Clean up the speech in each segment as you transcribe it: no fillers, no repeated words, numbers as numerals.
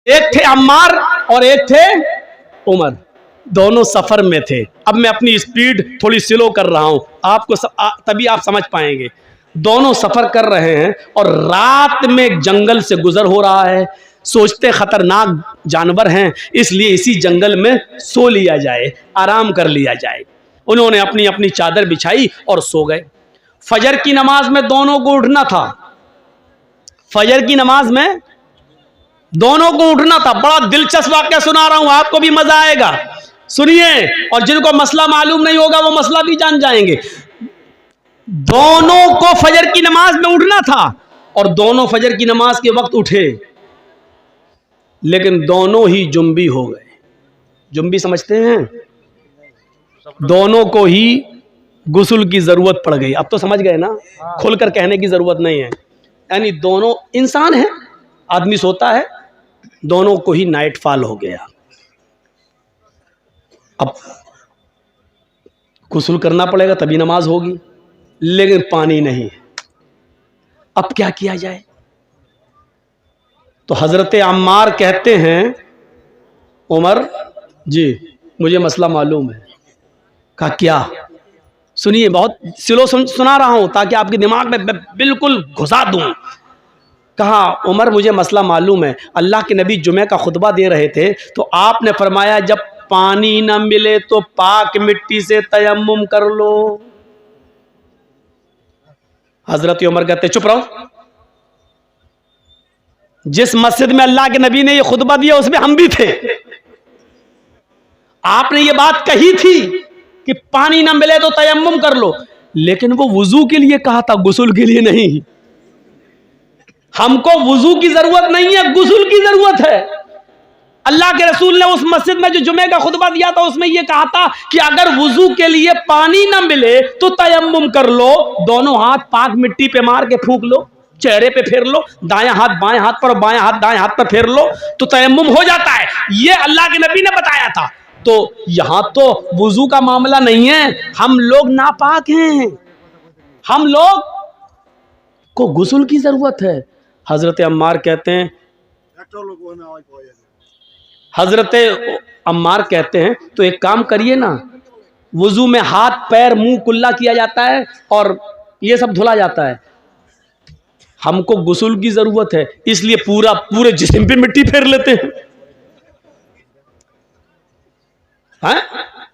ایک تھے عمار اور ایک تھے عمر، دونوں سفر میں تھے. اب میں اپنی سپیڈ تھوڑی سلو کر رہا ہوں آپ کو تبھی آپ سمجھ پائیں گے. دونوں سفر کر رہے ہیں اور رات میں جنگل سے گزر ہو رہا ہے. سوچتے خطرناک جانور ہیں اس لیے اسی جنگل میں سو لیا جائے، آرام کر لیا جائے. انہوں نے اپنی اپنی چادر بچھائی اور سو گئے. فجر کی نماز میں دونوں کو اٹھنا تھا. فجر کی نماز میں دونوں کو اٹھنا تھا. بڑا دلچسپ واقعہ سنا رہا ہوں، آپ کو بھی مزہ آئے گا، سنیے. اور جن کو مسئلہ معلوم نہیں ہوگا وہ مسئلہ بھی جان جائیں گے. دونوں کو فجر کی نماز میں اٹھنا تھا اور دونوں فجر کی نماز کے وقت اٹھے، لیکن دونوں ہی جنبی ہو گئے. جنبی سمجھتے ہیں؟ دونوں کو ہی غسل کی ضرورت پڑ گئی. اب تو سمجھ گئے نا، کھل کر کہنے کی ضرورت نہیں ہے. یعنی دونوں انسان ہیں، آدمی سوتا ہے، دونوں کو ہی نائٹ فال ہو گیا. اب غسل کرنا پڑے گا تبھی نماز ہوگی، لیکن پانی نہیں. اب کیا کیا جائے؟ تو حضرت عمار کہتے ہیں عمر جی مجھے مسئلہ معلوم ہے. کہا کیا؟ سنیے، بہت سلو سنا رہا ہوں تاکہ آپ کے دماغ میں بالکل گھسا دوں. کہا عمر مجھے مسئلہ معلوم ہے. اللہ کے نبی جمعہ کا خطبہ دے رہے تھے تو آپ نے فرمایا جب پانی نہ ملے تو پاک مٹی سے تیمم کر لو. حضرت عمر کہتے چپ رہو، جس مسجد میں اللہ کے نبی نے یہ خطبہ دیا اس میں ہم بھی تھے. آپ نے یہ بات کہی تھی کہ پانی نہ ملے تو تیمم کر لو، لیکن وہ وضو کے لیے کہا تھا، غسل کے لیے نہیں. ہم کو وضو کی ضرورت نہیں ہے، غسل کی ضرورت ہے. اللہ کے رسول نے اس مسجد میں جو جمعے کا خطبہ دیا تھا اس میں یہ کہا تھا کہ اگر وضو کے لیے پانی نہ ملے تو تیمم کر لو. دونوں ہاتھ پاک مٹی پہ مار کے پھونک لو، چہرے پہ پھیر لو، دایاں ہاتھ بائیں ہاتھ پر اور بائیں ہاتھ دائیں ہاتھ پر پھیر لو تو تیمم ہو جاتا ہے. یہ اللہ کے نبی نے بتایا تھا. تو یہاں تو وضو کا معاملہ نہیں ہے، ہم لوگ ناپاک ہیں، ہم لوگ کو غسل کی ضرورت ہے. حضرت عمار کہتے ہیں تو ایک کام کریے نا، وضو میں ہاتھ پیر منہ کلا کیا جاتا ہے اور یہ سب دھلا جاتا ہے. ہم کو غسل کی ضرورت ہے اس لیے پورے جسم پہ مٹی پھیر لیتے ہیں.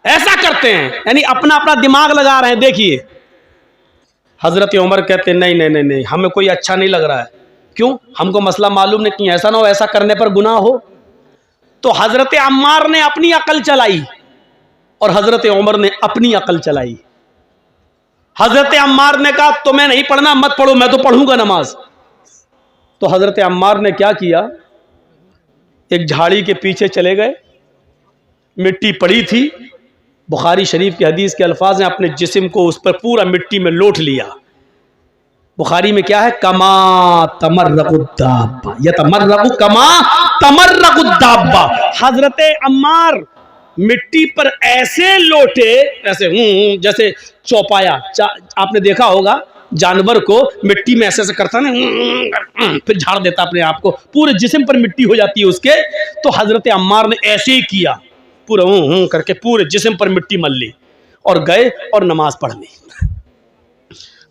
ایسا کرتے ہیں، یعنی اپنا دماغ لگا رہے ہیں. دیکھیے حضرت عمر کہتے ہیں نہیں ہمیں کوئی اچھا نہیں لگ رہا ہے. کیوں؟ ہم کو مسئلہ معلوم نہیں، ایسا نہ ہو ایسا کرنے پر گناہ ہو. تو حضرت عمار نے اپنی عقل چلائی اور حضرت عمر نے اپنی عقل چلائی. حضرت عمار نے کہا تمہیں نہیں پڑھنا مت پڑھو، میں تو پڑھوں گا نماز. تو حضرت عمار نے کیا کیا، ایک جھاڑی کے پیچھے چلے گئے، مٹی پڑی تھی. بخاری شریف کی حدیث کے الفاظ ہیں اپنے جسم کو اس پر پورا مٹی میں لوٹ لیا. بخاری میں کیا ہے، کما تمرق الدابہ یتمرق کما تمرق الدابہ. حضرت عمار مٹی پر ایسے لوٹے، ایسے جیسے چوپایا. آپ نے دیکھا ہوگا جانور کو مٹی میں ایسے کرتا نا، پھر جھاڑ دیتا اپنے آپ کو، پورے جسم پر مٹی ہو جاتی ہے اس کے. تو حضرت عمار نے ایسے ہی کیا، پورا کر کے پورے جسم پر مٹی مل لی اور گئے اور نماز پڑھ لی.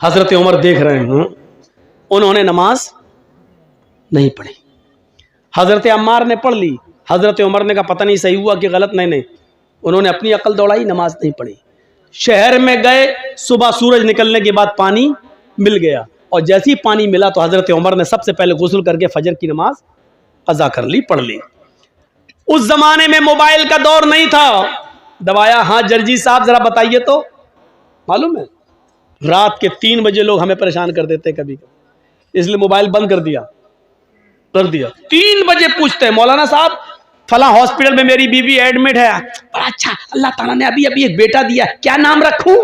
حضرت عمر دیکھ رہے ہیں، انہوں نے نماز نہیں پڑھی. حضرت عمار نے پڑھ لی. حضرت عمر نے کہا پتہ نہیں صحیح ہوا کہ غلط. نہیں انہوں نے اپنی عقل دوڑائی، نماز نہیں پڑھی. شہر میں گئے، صبح سورج نکلنے کے بعد پانی مل گیا اور جیسے ہی پانی ملا تو حضرت عمر نے سب سے پہلے غسل کر کے فجر کی نماز قضا کر لی، پڑھ لی. اس زمانے میں موبائل کا دور نہیں تھا. دبایا، ہاں جرجی صاحب ذرا بتائیے تو. معلوم ہے رات کے 3 بجے لوگ ہمیں پریشان کر دیتے کبھی، اس لیے موبائل بند کر دیا. 3 بجے پوچھتے ہیں مولانا صاحب فلاں ہاسپٹل میں میری بیوی ایڈمٹ ہے. بڑا اچھا، اللہ تعالیٰ نے ابھی ایک بیٹا دیا، کیا نام رکھوں؟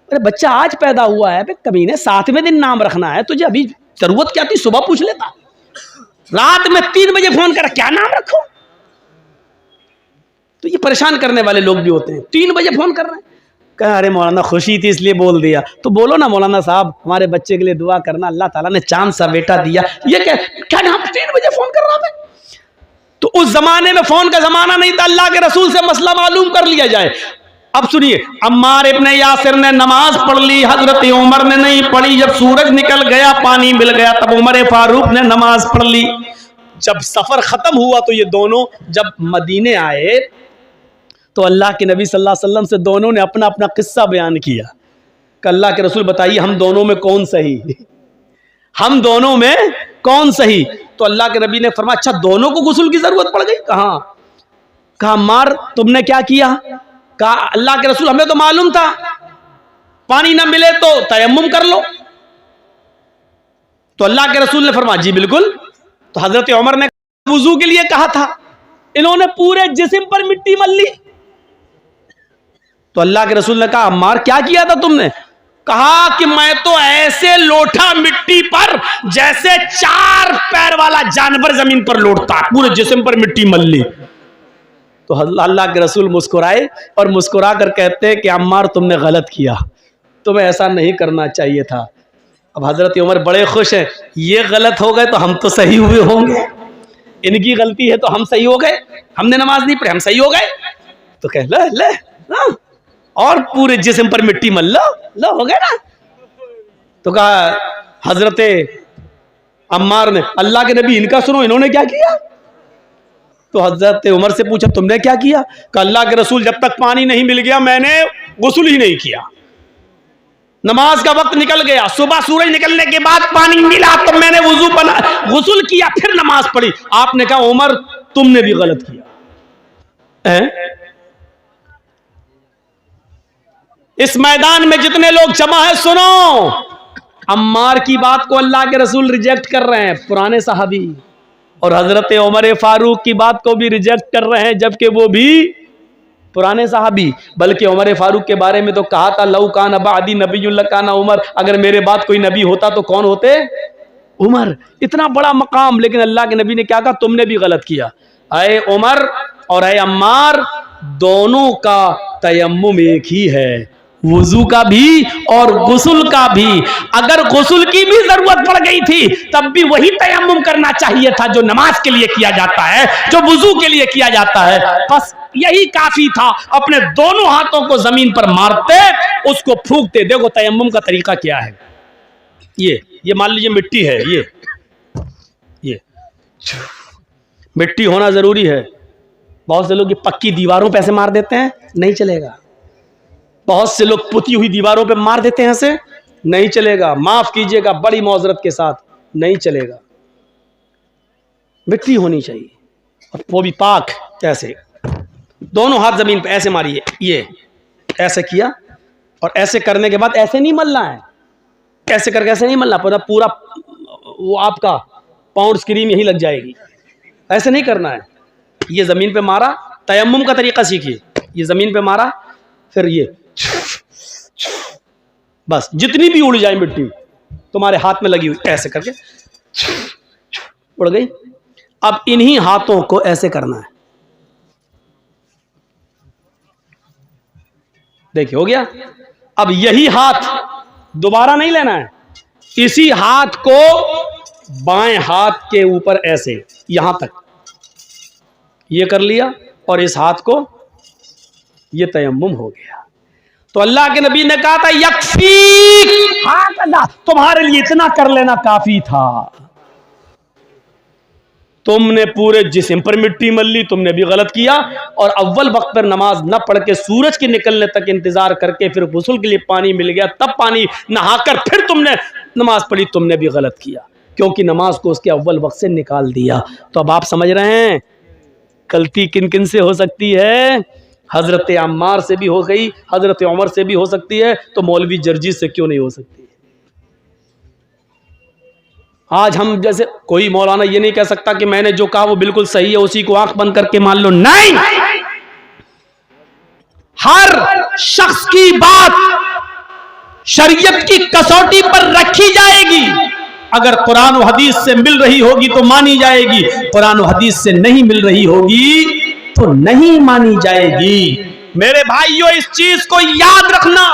ارے بچہ آج پیدا ہوا ہے، کمینے 7ویں دن نام رکھنا ہے، تجھے ابھی ضرورت کیا تھی؟ صبح پوچھ لیتا. رات میں 3 بجے فون کر کیا نام رکھوں؟ تو یہ پریشان کرنے والے لوگ بھی ہوتے ہیں. 3 بجے فون کر رہے ہیں، کہا ارے مولانا خوشی تھی اس لیے بول دیا. تو بولو نا مولانا صاحب ہمارے بچے کے لیے دعا کرنا، اللہ تعالیٰ نے چاند سا بیٹا دیا. یہ کیا نام 3 بجے فون کر رہا تھا؟ اس زمانے میں فون کا زمانہ نہیں تھا, اللہ کے رسول سے مسئلہ معلوم کر لیا جائے. اب سنیے, عمار ابن یاسر نے نماز پڑھ لی, حضرت عمر نے نہیں پڑھی. جب سورج نکل گیا, پانی مل گیا, تب عمر فاروق نے نماز پڑھ لی. جب سفر ختم ہوا تو یہ دونوں جب مدینے آئے تو اللہ کے نبی صلی اللہ علیہ وسلم سے دونوں نے اپنا اپنا قصہ بیان کیا کہ اللہ کے رسول بتائیے ہم دونوں میں کون صحیح, ہم دونوں میں کون صحیح. تو اللہ کے نبی نے فرمایا اچھا دونوں کو غسل کی ضرورت پڑ گئی. کہا عمار تم نے کیا کیا؟ کہا اللہ کے رسول ہمیں تو معلوم تھا پانی نہ ملے تو تیمم کر لو. تو اللہ کے رسول نے فرمایا جی بالکل. تو حضرت عمر نے وضو کے لیے کہا تھا, انہوں نے پورے جسم پر مٹی مل لی. تو اللہ کے رسول نے کہا عمار کیا کیا تھا تم نے؟ کہا کہ میں تو ایسے لوٹا مٹی پر جیسے 4 پیر والا جانور زمین پر لوٹتا, پورے جسم پر مٹی مل لی. تو اللہ کے رسول مسکرائے اور مسکرا کر کہتے ہیں کہ عمار تم نے غلط کیا, تمہیں ایسا نہیں کرنا چاہیے تھا. اب حضرت عمر بڑے خوش ہیں, یہ غلط ہو گئے تو ہم تو صحیح ہوئے ہوں گے, ان کی غلطی ہے تو ہم صحیح ہو گئے, ہم نے نماز نہیں پڑھی ہم صحیح ہو گئے. تو کہ لے اور پورے جسم پر مٹی مل لو ہو گئے نا. تو کہا حضرت عمار نے اللہ کے نبی ان کا سنو انہوں نے کیا کیا. تو حضرت عمر سے پوچھا تم نے کیا کیا؟ کہ اللہ کے رسول جب تک پانی نہیں مل گیا میں نے غسل ہی نہیں کیا. نماز کا وقت نکل گیا, صبح سورج نکلنے کے بعد پانی ملا تو میں نے وضو بنا غسل کیا پھر نماز پڑھی. آپ نے کہا عمر تم نے بھی غلط کیا. اس میدان میں جتنے لوگ جمع ہیں سنو, عمار کی بات کو اللہ کے رسول ریجیکٹ کر رہے ہیں, پرانے صحابی, اور حضرت عمر فاروق کی بات کو بھی ریجیکٹ کر رہے ہیں جبکہ وہ بھی پرانے صحابی. بلکہ عمر فاروق کے بارے میں تو کہا تھا لو کان بعدی نبی لکان عمر, اگر میرے بعد کوئی نبی ہوتا تو کون ہوتے؟ عمر. اتنا بڑا مقام, لیکن اللہ کے نبی نے کیا کہا تم نے بھی غلط کیا. اے عمر اور اے عمار دونوں کا تیمم ایک ہی ہے, وضو کا بھی اور غسل کا بھی. اگر غسل کی بھی ضرورت پڑ گئی تھی تب بھی وہی تیمم کرنا چاہیے تھا جو نماز کے لیے کیا جاتا ہے, جو وضو کے لیے کیا جاتا ہے. بس یہی کافی تھا. اپنے دونوں ہاتھوں کو زمین پر مارتے, اس کو پھونکتے. دیکھو تیمم کا طریقہ کیا ہے. یہ مان لیجیے مٹی ہے, یہ مٹی ہونا ضروری ہے. بہت سے لوگ یہ پکی دیواروں پہ ایسے مار دیتے ہیں, نہیں چلے گا. بہت سے لوگ پتی ہوئی دیواروں پہ مار دیتے ہیں ایسے, نہیں چلے گا. معاف کیجئے گا بڑی معذرت کے ساتھ, نہیں چلے گا. مٹی ہونی چاہیے اور وہ بھی پاک. ایسے دونوں ہاتھ زمین پہ ایسے ماریے, یہ ایسے کیا, اور ایسے کرنے کے بعد ایسے نہیں ملنا ہے, ایسے کر کے ایسے نہیں ملنا, پورا وہ آپ کا پاؤنڈ کریم یہی لگ جائے گی. ایسے نہیں کرنا ہے. یہ زمین پہ مارا, تیمم کا طریقہ سیکھیے. یہ زمین پہ مارا, پھر یہ بس جتنی بھی اڑ جائے مٹی تمہارے ہاتھ میں لگی ہوئی ایسے کر کے اڑ گئی. اب انہی ہاتھوں کو ایسے کرنا ہے. دیکھیں ہو گیا. اب یہی ہاتھ دوبارہ نہیں لینا ہے, اسی ہاتھ کو بائیں ہاتھ کے اوپر ایسے یہاں تک یہ کر لیا, اور اس ہاتھ کو یہ تیمم ہو گیا. تو اللہ کے نبی نے کہا تھا یکفیک, تمہارے لیے اتنا کر لینا کافی تھا. تم نے پورے جسم پر مٹی مل لی, تم نے بھی غلط کیا. اور اول وقت پر نماز نہ پڑھ کے سورج کے نکلنے تک انتظار کر کے پھر غسل کے لیے پانی مل گیا تب پانی نہا کر پھر تم نے نماز پڑھی, تم نے بھی غلط کیا, کیونکہ نماز کو اس کے اول وقت سے نکال دیا. تو اب آپ سمجھ رہے ہیں غلطی کن کن سے ہو سکتی ہے. حضرت عمار سے بھی ہو گئی, حضرت عمر سے بھی ہو سکتی ہے, تو مولوی جرجیز سے کیوں نہیں ہو سکتی؟ آج ہم جیسے کوئی مولانا یہ نہیں کہہ سکتا کہ میں نے جو کہا وہ بالکل صحیح ہے, اسی کو آنکھ بند کر کے مان لو. نہیں, ہر شخص کی بات شریعت کی کسوٹی پر رکھی جائے گی. اگر قرآن و حدیث سے مل رہی ہوگی تو مانی جائے گی, قرآن و حدیث سے نہیں مل رہی ہوگی تو نہیں مانی جائے گی. میرے بھائیوں اس چیز کو یاد رکھنا.